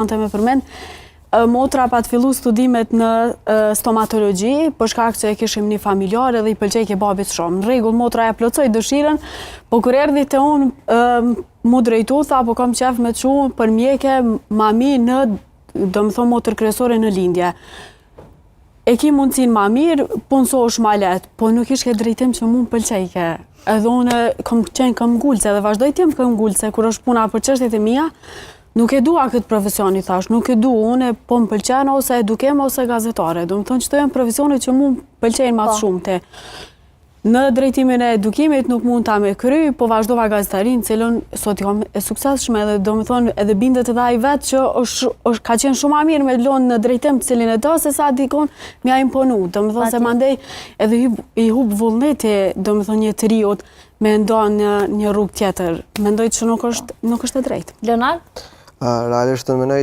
me përmend, motra pa të fillu studimet në stomatologji, për shkak që e kishim një familjar edhe i pëlqej kebabit shumë. Në rregull, motra ja plotësoi dëshirën, po kur erdhi te unë mu drejtu, tha, po kam qef me çu për mjeke mami në, domethënë motër kryesore në lindje. E ki mundësin ma mirë, punësosh ma letë, po nuk ishke drejtim që mu më pëlqejke. Edhe unë kam qenë këmbgulce dhe vazhdoj t'jem këmbgulce, kur është puna për çështjet e mia, nuk e dua këtë profesion, i thash, nuk e du, unë po më pëlqen ose edukem ose gazetare. Do më thonë që të janë profesionet që mu më pëlqejnë ma të shumte. Në drejtimin e edukimit nuk mund ta me kry, po vazhdova gazetarin, cilën sot jam e suksesshme dhe do më thonë edhe bindet edhe ai vetë që ka qenë shumë ma mirë me lonë në drejtim cilin e do, se sa dikon m'ja imponu. Do më thonë se mandej edhe i hub vullneti, do më thonë një të riut me ndonë një rrugë tjetër. Mendoj që nuk është e drejtë. Leonard? Realisht të menoj